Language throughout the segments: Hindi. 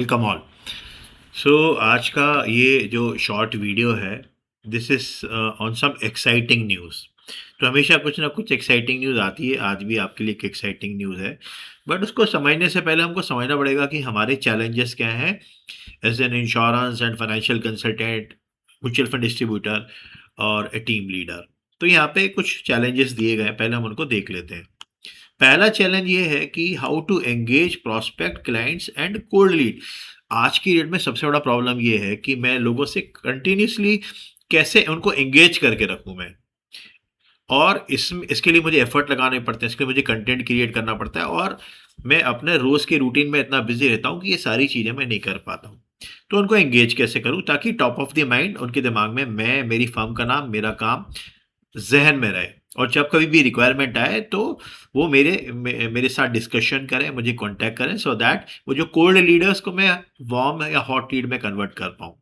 Welcome all. सो आज का ये जो शॉर्ट वीडियो है, this is on some exciting news. तो हमेशा कुछ ना कुछ एक्साइटिंग न्यूज़ आती है। आज भी आपके लिए एक एक्साइटिंग न्यूज़ है, बट उसको समझने से पहले हमको समझना पड़ेगा कि हमारे चैलेंजेस क्या हैं as an insurance and financial consultant, mutual fund distributor और ए टीम लीडर। तो यहाँ पे कुछ चैलेंजेस दिए गए हैं, पहले हम उनको देख लेते हैं। पहला चैलेंज ये है कि how to engage prospect clients and cold lead. आज की डेट में सबसे बड़ा प्रॉब्लम ये है कि मैं लोगों से कंटिन्यूसली कैसे उनको एंगेज करके रखूं मैं। और इसके लिए मुझे एफर्ट लगाने पड़ते हैं, इसके लिए मुझे कंटेंट क्रिएट करना पड़ता है, और मैं अपने रोज के रूटीन में इतना बिजी रहता हूँ कि ये सारी चीजें मैं नहीं कर पाता हूँ। तो उनको एंगेज कैसे करूँ ताकि टॉप ऑफ द माइंड उनके दिमाग में मैं, मेरी फर्म का नाम, मेरा काम ज़हन में रहे, और जब कभी भी रिक्वायरमेंट आए तो वो मेरे साथ डिस्कशन करें, मुझे कॉन्टैक्ट करें, सो दैट वो जो कोल्ड लीडर्स को मैं वार्म या हॉट लीड में कन्वर्ट कर पाऊँ।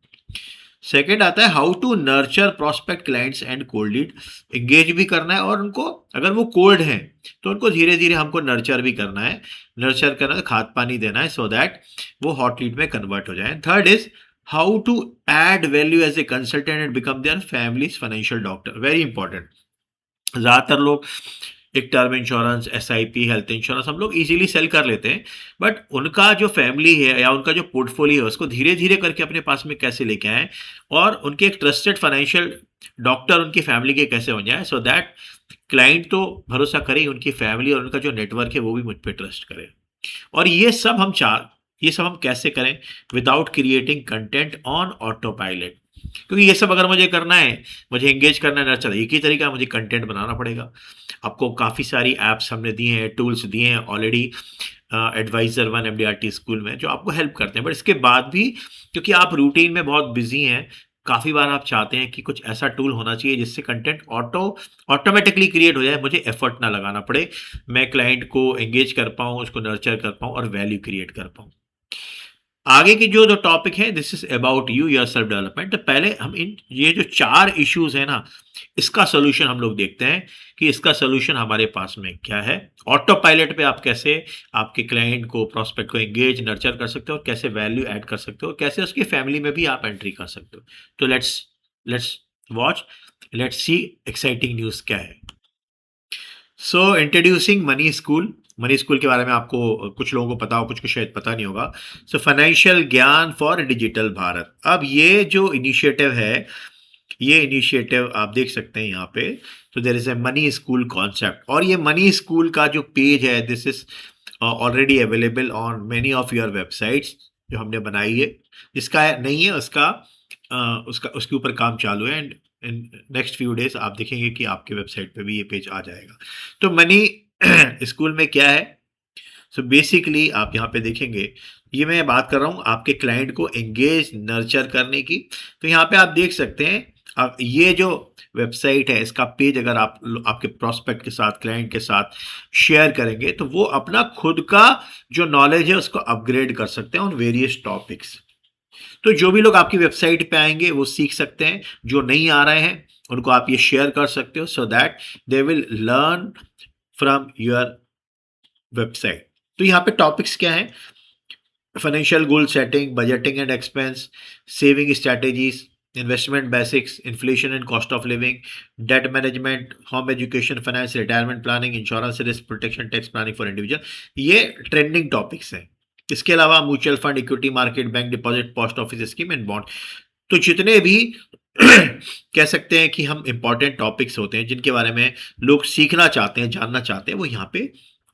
सेकंड आता है how to nurture prospect clients and cold lead. Engage भी करना है, और उनको, अगर वो कोल्ड हैं तो उनको धीरे-धीरे हमको नर्चर भी करना है। नर्चर करना है, खाद पानी देना है, सो दैट वो हॉट लीड में कन्वर्ट हो जाएँ। Third is how to add value as a consultant and become their families financial doctor. Very important. ज़्यादातर लोग एक term insurance, SIP, health insurance हम लोग इजीली सेल कर लेते हैं, बट उनका जो फैमिली है या उनका जो पोर्टफोलियो है उसको धीरे-धीरे करके अपने पास में कैसे लेके आएँ, और उनके एक ट्रस्टेड फाइनेंशियल डॉक्टर उनकी फैमिली के कैसे बन जाएँ, सो दैट क्लाइंट तो भरोसा करे ही, उनकी फैमिली और उनका जो नेटवर्क है वो भी मुझ पे ट्रस्ट करे। और ये सब हम कैसे करें without creating content on auto pilot. क्योंकि ये सब अगर मुझे करना है, मुझे एंगेज करना है नर्चर, एक ही तरीका है, मुझे कंटेंट बनाना पड़ेगा। आपको काफ़ी सारी ऐप्स हमने दिए हैं, टूल्स दिए हैं already advisor one MDRT school में, जो आपको हेल्प करते हैं। बट इसके बाद भी क्योंकि आप रूटीन में बहुत बिज़ी हैं, काफ़ी बार आप चाहते हैं कि कुछ ऐसा टूल होना चाहिए जिससे कंटेंट ऑटोमैटिकली क्रिएट हो जाए, मुझे एफर्ट ना लगाना पड़े, मैं क्लाइंट को एंगेज कर पाऊँ, उसको नर्चर कर पाऊँ और वैल्यू क्रिएट कर पाऊँ। आगे की जो टॉपिक है, this is about you, your self development. तो पहले हम इन ये जो 4 इश्यूज़ हैं ना, इसका सॉल्यूशन हम लोग देखते हैं कि इसका सॉल्यूशन हमारे पास में क्या है। ऑटो पायलट पे आप कैसे आपके क्लाइंट को, प्रॉस्पेक्ट को एंगेज, नर्चर कर सकते हो, कैसे वैल्यू ऐड कर सकते हो, कैसे उसकी फैमिली में भी आप एंट्री कर सकते हो। तो let's let's watch, let's see exciting news क्या है। सो introducing money school. Money school के बारे में आपको कुछ लोगों को पता हो, कुछ को शायद पता नहीं होगा। सो फाइनेंशियल ज्ञान फॉर डिजिटल भारत। अब ये जो इनिशिएटिव है, ये इनिशिएटिव आप देख सकते हैं यहाँ पे। तो there is a money school concept, और ये मनी स्कूल का जो पेज है, this is already available on many of your websites जो हमने बनाई है। जिसका नहीं है उसका उसका उसके ऊपर काम चालू है, and in next few days आप देखेंगे कि आपके वेबसाइट पे भी ये पेज आ जाएगा। तो मनी स्कूल में क्या है, सो बेसिकली आप यहाँ पे देखेंगे, ये मैं बात कर रहा हूँ आपके क्लाइंट को एंगेज, नर्चर करने की। तो यहाँ पे आप देख सकते हैं, अब ये जो वेबसाइट है, इसका पेज अगर आप आपके प्रोस्पेक्ट के साथ, क्लाइंट के साथ शेयर करेंगे, तो वो अपना खुद का जो नॉलेज है उसको अपग्रेड कर सकते हैं ऑन वेरियस टॉपिक्स। तो जो भी लोग आपकी वेबसाइट पे आएंगे वो सीख सकते हैं, जो नहीं आ रहे हैं उनको आप ये शेयर कर सकते हो, so that they will learn from your website. तो यहाँ पे टॉपिक्स क्या हैं? Financial goal setting, budgeting and expense, saving strategies, investment basics, inflation and cost of living, debt management, home education, finance, retirement planning, insurance, risk protection, tax planning for individual. ये ट्रेंडिंग टॉपिक्स हैं। इसके अलावा mutual fund, equity market, bank deposit, post office scheme and bond. तो जितने भी कह सकते हैं कि हम इंपॉर्टेंट टॉपिक्स होते हैं जिनके बारे में लोग सीखना चाहते हैं, जानना चाहते हैं, वो यहाँ पे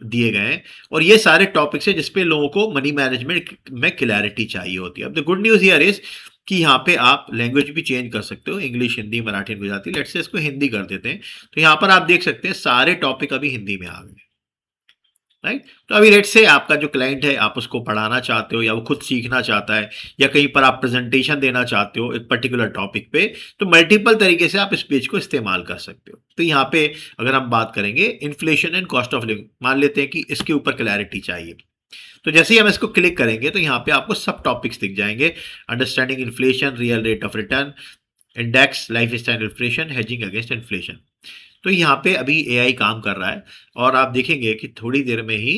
दिए गए हैं। और ये सारे टॉपिक्स हैं जिसपे लोगों को मनी मैनेजमेंट में क्लैरिटी चाहिए होती है। अब the good news here is कि यहाँ पे आप लैंग्वेज भी चेंज कर सकते हो, English, Hindi, Marathi, Gujarati. Let's say इसको हिंदी कर देते हैं। तो यहाँ पर आप देख सकते हैं सारे टॉपिक अभी हिंदी में आ गए, राइट। तो अभी लेट्स से आपका जो क्लाइंट है, आप उसको पढ़ाना चाहते हो, या वो खुद सीखना चाहता है, या कहीं पर आप प्रेजेंटेशन देना चाहते हो एक पर्टिकुलर टॉपिक पे, तो मल्टीपल तरीके से आप इस पेज को इस्तेमाल कर सकते हो। तो यहाँ पे अगर हम बात करेंगे inflation and cost of living, मान लेते हैं कि इसके ऊपर क्लैरिटी चाहिए। तो जैसे ही हम इसको क्लिक करेंगे तो यहाँ पे आपको सब टॉपिक्स दिख जाएंगे। Understanding inflation, real rate of return, index, life style inflation, hedging against inflation. तो यहाँ पे अभी एआई काम कर रहा है, और आप देखेंगे कि थोड़ी देर में ही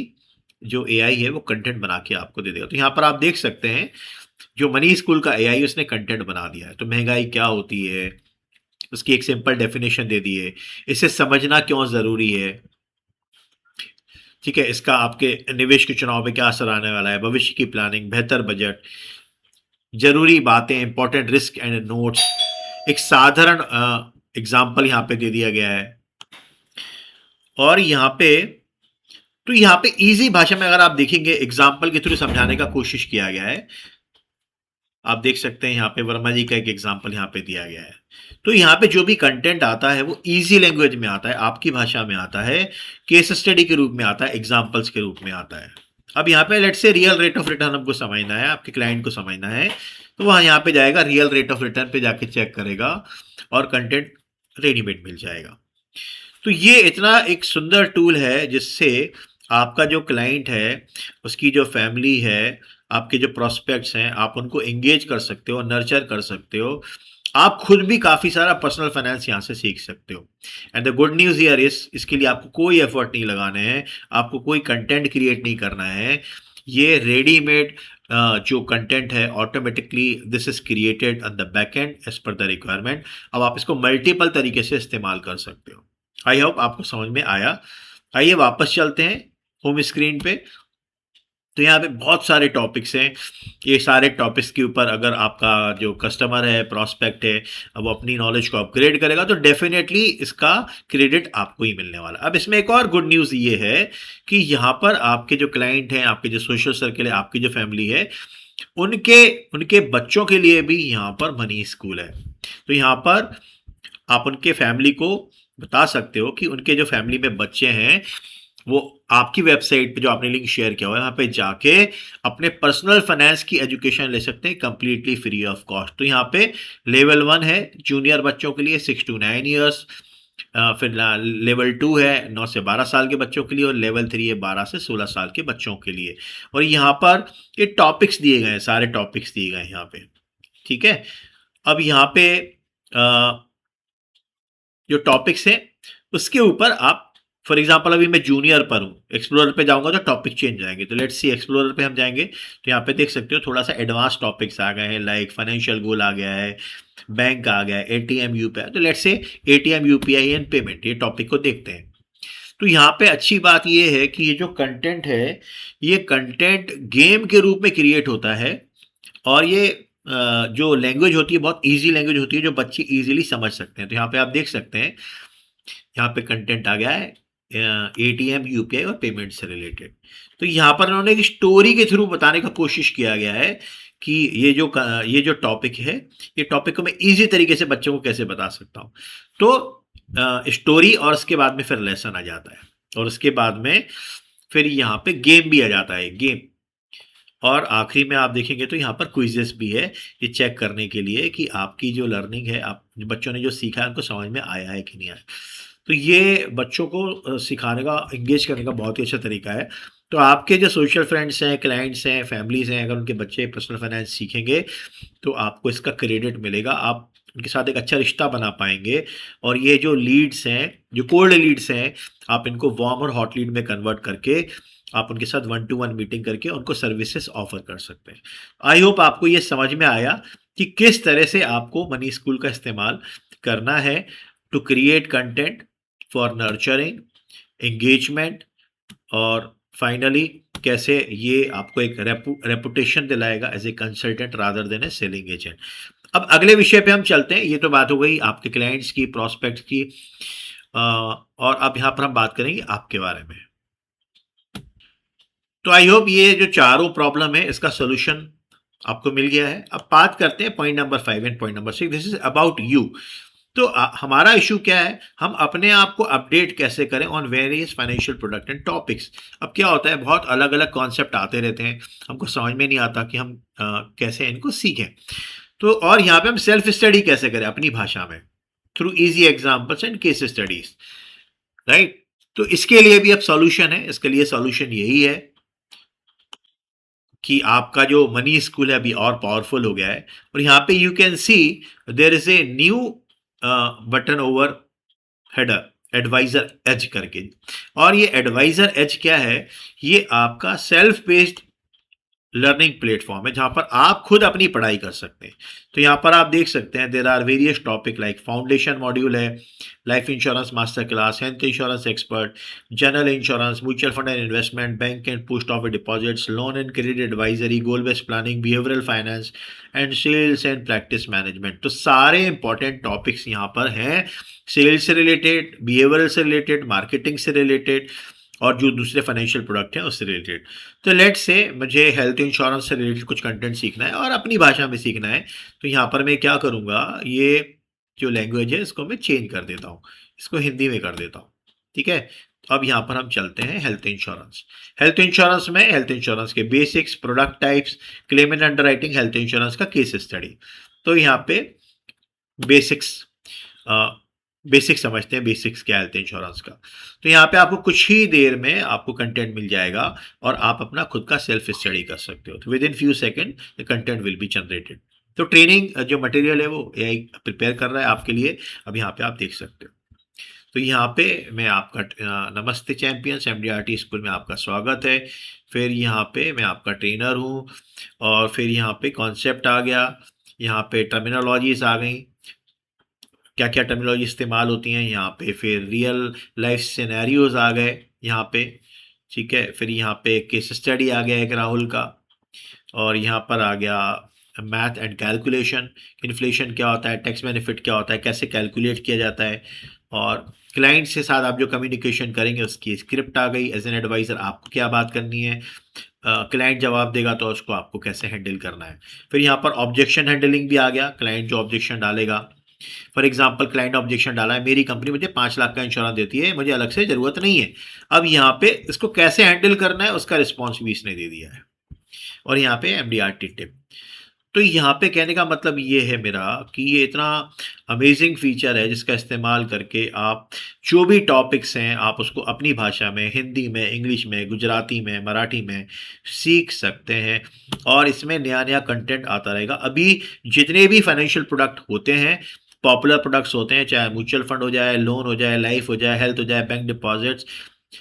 जो एआई है वो कंटेंट बना के आपको दे देगा। तो यहाँ पर आप देख सकते हैं जो मनी स्कूल का एआई उसने कंटेंट बना दिया है। तो महंगाई क्या होती है, उसकी एक सिंपल डेफिनेशन दे दी है, इसे समझना क्यों ज़रूरी है, ठीक है, इसका आपके निवेश के चुनाव में क्या असर आने वाला है, भविष्य की प्लानिंग, बेहतर बजट, ज़रूरी बातें, इंपॉर्टेंट रिस्क एंड नोट्स, एक साधारण एग्जाम्पल यहाँ पे दे दिया गया है। और यहाँ पे तो यहाँ पे इजी भाषा में अगर आप देखेंगे एग्जाम्पल के थ्रू समझाने का कोशिश किया गया है। आप देख सकते हैं यहाँ पे वर्मा जी का एक एग्जाम्पल यहाँ पे दिया गया है। तो यहाँ पे जो भी कंटेंट आता है वो इजी लैंग्वेज में आता है, आपकी भाषा में आता है, केस स्टडी के रूप में आता है, एग्जाम्पल्स के रूप में आता है। अब यहाँ पे let's say real rate of return हमको समझना है, आपके क्लाइंट को समझना है, तो वहाँ यहाँ पे जाएगा, रियल रेट ऑफ रिटर्न पे जाके चेक करेगा और कंटेंट रेडीमेड मिल जाएगा। तो ये इतना एक सुंदर टूल है जिससे आपका जो क्लाइंट है, उसकी जो फैमिली है, आपके जो प्रॉस्पेक्ट्स हैं, आप उनको एंगेज कर सकते हो, नर्चर कर सकते हो। आप खुद भी काफ़ी सारा पर्सनल फाइनेंस यहाँ से सीख सकते हो। And the good news here is, इसके लिए आपको कोई एफर्ट नहीं लगाने हैं, आपको कोई कंटेंट क्रिएट नहीं करना है। ये रेडीमेड जो कंटेंट है automatically this is created on the back end as per the requirement. अब आप इसको मल्टीपल तरीके से इस्तेमाल कर सकते हो। आई होप आपको समझ में आया। आइए वापस चलते हैं होम स्क्रीन पे। तो यहाँ पे बहुत सारे टॉपिक्स हैं। ये सारे टॉपिक्स के ऊपर अगर आपका जो कस्टमर है, प्रॉस्पेक्ट है, वो अपनी नॉलेज को अपग्रेड करेगा तो डेफिनेटली इसका क्रेडिट आपको ही मिलने वाला। अब इसमें एक और गुड न्यूज़ ये है कि यहाँ पर आपके जो क्लाइंट हैं, आपके जो सोशल सर्किल है, आपकी जो फैमिली है, उनके उनके बच्चों के लिए भी यहाँ पर मनी स्कूल है। तो यहाँ पर आप उनके फैमिली को बता सकते हो कि उनके जो फैमिली में बच्चे हैं वो आपकी वेबसाइट पे जो आपने लिंक शेयर किया हुआ है, यहाँ पे जाके अपने पर्सनल फाइनेंस की एजुकेशन ले सकते हैं कंप्लीटली फ्री ऑफ कॉस्ट। तो यहाँ पे लेवल 1 है जूनियर बच्चों के लिए 6 to 9 ईयर्स, फिर लेवल 2 है 9 से 12 साल के बच्चों के लिए, और लेवल 3 है 12 से 16 साल के बच्चों के लिए। और यहाँ पर ये टॉपिक्स दिए गए हैं, सारे टॉपिक्स दिए गए हैं यहाँ पे, ठीक है। अब यहाँ पे जो टॉपिक्स हैं उसके ऊपर आप, फॉर एग्जांपल अभी मैं जूनियर पर हूँ, एक्सप्लोरर पे जाऊंगा तो टॉपिक चेंज जाएंगे। तो लेट्स सी एक्सप्लोरर पे हम जाएंगे तो यहाँ पे देख सकते हो थोड़ा सा एडवांस टॉपिक्स आ गए हैं, लाइक फाइनेंशियल गोल आ गया है, बैंक आ गया है, एटीएम यूपीआई। तो let's say ATM UPI and payment, ये टॉपिक को देखते हैं। तो यहाँ पे अच्छी बात ये है कि ये जो कंटेंट है, ये कंटेंट गेम के रूप में क्रिएट होता है, और ये जो लैंग्वेज होती है बहुत इजी लैंग्वेज होती है जो बच्चे इजीली समझ सकते हैं। तो यहाँ पे आप देख सकते हैं, यहाँ पे कंटेंट आ गया है एटीएम यूपीआई और पेमेंट से रिलेटेड। तो यहाँ पर उन्होंने एक स्टोरी के थ्रू बताने का कोशिश किया गया है कि ये जो टॉपिक है, ये टॉपिक को मैं इजी तरीके से बच्चों को कैसे बता सकता हूँ। तो स्टोरी और उसके बाद में फिर लेसन आ जाता है, और उसके बाद में फिर यहाँ पे गेम भी आ जाता है, गेम। और आखिरी में आप देखेंगे तो यहाँ पर क्विजेस भी है, ये चेक करने के लिए कि आपकी जो लर्निंग है, आप बच्चों ने जो सीखा है उनको समझ में आया है कि नहीं आया। तो ये बच्चों को सिखाने का, एंगेज करने का बहुत ही अच्छा तरीका है। तो आपके जो सोशल फ्रेंड्स हैं, क्लाइंट्स हैं, फैमिलीज़ हैं, अगर उनके बच्चे पर्सनल फाइनेंस सीखेंगे तो आपको इसका क्रेडिट मिलेगा, आप उनके साथ एक अच्छा रिश्ता बना पाएंगे। और ये जो लीड्स हैं, जो कोल्ड लीड्स हैं, आप इनको वार्म और हॉट लीड में कन्वर्ट करके आप उनके साथ 1 to 1 मीटिंग करके उनको सर्विसेज ऑफर कर सकते हैं। आई होप आपको ये समझ में आया कि किस तरह से आपको मनी स्कूल का इस्तेमाल करना है to create content for nurturing, engagement, और फाइनली कैसे ये आपको एक रेपुटेशन दिलाएगा as a consultant rather than a selling agent. अब अगले विषय पे हम चलते हैं। ये तो बात हो गई आपके क्लाइंट्स की, प्रोस्पेक्ट की, और अब यहाँ पर हम बात करेंगे आपके बारे में। तो आई होप ये जो चारों प्रॉब्लम है इसका सोल्यूशन आपको मिल गया है। अब बात करते हैं point number 5 and point number 6, this is about you. तो हमारा इशू क्या है, हम अपने आप को अपडेट कैसे करें on various financial product and topics. अब क्या होता है, बहुत अलग अलग कॉन्सेप्ट आते रहते हैं, हमको समझ में नहीं आता कि हम कैसे इनको सीखें। तो और यहाँ पे हम सेल्फ स्टडी कैसे करें अपनी भाषा में, through easy examples and case studies, right. तो इसके लिए भी अब सॉल्यूशन है, इसके लिए सॉल्यूशन यही है कि आपका जो मनी स्कूल है अभी और पावरफुल हो गया है। और यहाँ पे you can see there is a new button over header, advisor edge करके। और ये एडवाइज़र एज क्या है? ये आपका सेल्फ बेस्ड लर्निंग प्लेटफॉर्म है जहाँ पर आप खुद अपनी पढ़ाई कर सकते हैं। तो यहाँ पर आप देख सकते हैं there are various topic like foundation module है, life insurance master class, health insurance expert, general insurance, mutual fund and investment, bank and post office deposits, loan and credit advisory, goal based planning, behavioural finance and sales and practice management. तो सारे इंपॉर्टेंट टॉपिक्स यहाँ पर हैं, सेल्स से रिलेटेड, बिहेवियरल से रिलेटेड, मार्केटिंग से रिलेटेड और जो दूसरे फाइनेंशियल प्रोडक्ट हैं उससे रिलेटेड। तो लेट्स से मुझे हेल्थ इंश्योरेंस से रिलेटेड कुछ कंटेंट सीखना है और अपनी भाषा में सीखना है, तो यहाँ पर मैं क्या करूँगा, ये जो लैंग्वेज है इसको मैं चेंज कर देता हूँ, इसको हिंदी में कर देता हूँ, ठीक है। तो अब यहाँ पर हम चलते हैं हेल्थ इंश्योरेंस। हेल्थ इंश्योरेंस में हेल्थ इंश्योरेंस के basics, product types, claim and underwriting, health insurance का केस स्टडी। तो यहाँ पे बेसिक्स बेसिक्स समझते हैं, बेसिक्स क्या है हेल्थ इंश्योरेंस का। तो यहाँ पे आपको कुछ ही देर में आपको कंटेंट मिल जाएगा और आप अपना खुद का सेल्फ स्टडी कर सकते हो। तो with in few second the content will be generated. तो ट्रेनिंग जो मटेरियल है वो एआई प्रिपेयर कर रहा है आपके लिए। अब यहाँ पे आप देख सकते हो। तो यहाँ पे मैं आपका नमस्ते चैंपियंस एमडीआरटी स्कूल में आपका स्वागत है। फिर यहाँ पे मैं आपका ट्रेनर हूँ और फिर यहाँ पे कॉन्सेप्ट आ गया, यहाँ पे टर्मिनोलॉजीज आ गई, क्या क्या टर्मिनोलॉजी इस्तेमाल होती हैं यहाँ पे, फिर रियल लाइफ सिनेरियोज आ गए यहाँ पे, ठीक है। फिर यहाँ पे केस स्टडी आ गया एक राहुल का, और यहाँ पर आ गया मैथ एंड कैलकुलेशन, इन्फ्लेशन क्या होता है, टैक्स बेनिफिट क्या होता है, कैसे कैलकुलेट किया जाता है, और क्लाइंट के साथ आप जो कम्युनिकेशन करेंगे उसकी स्क्रिप्ट आ गई। एज एन एडवाइज़र आपको क्या बात करनी है, क्लाइंट जवाब देगा तो उसको आपको कैसे हैंडल करना है। फिर यहाँ पर ऑब्जेक्शन हैंडलिंग भी आ गया, क्लाइंट जो ऑब्जेक्शन डालेगा, फॉर एग्जाम्पल क्लाइंट ऑब्जेक्शन डाला है, मेरी कंपनी मुझे 5 लाख का इंश्योरेंस देती है, मुझे अलग से ज़रूरत नहीं है। अब यहाँ पे इसको कैसे हैंडल करना है उसका रिस्पॉन्स भी इसने दे दिया है। और यहाँ पे एमडीआरटी टिप। तो यहाँ पे कहने का मतलब ये है मेरा कि ये इतना अमेजिंग फीचर है जिसका इस्तेमाल करके आप जो भी टॉपिक्स हैं आप उसको अपनी भाषा में, हिंदी में, इंग्लिश में, गुजराती में, मराठी में सीख सकते हैं। और इसमें नया नया कंटेंट आता रहेगा। अभी जितने भी फाइनेंशियल प्रोडक्ट होते हैं, पॉपुलर प्रोडक्ट्स होते हैं, चाहे म्यूचुअल फंड हो जाए, लोन हो जाए, लाइफ हो जाए, हेल्थ हो जाए, बैंक डिपॉजिट्स,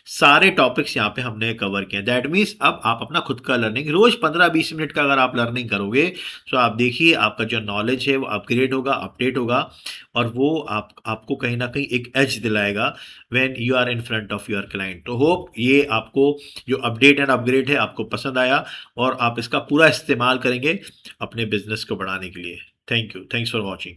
सारे टॉपिक्स यहाँ पे हमने कवर किए। दैट मीन्स अब आप अपना खुद का लर्निंग रोज 15-20 मिनट का अगर आप लर्निंग करोगे तो आप देखिए आपका जो नॉलेज है वो अपग्रेड होगा, अपडेट होगा, और वो आपको कहीं ना कहीं एक एज दिलाएगा when you are in front of your client. तो होप ये आपको जो अपडेट एंड अपग्रेड है आपको पसंद आया और आप इसका पूरा इस्तेमाल करेंगे अपने बिजनेस को बढ़ाने के लिए। Thank you, thanks for watching.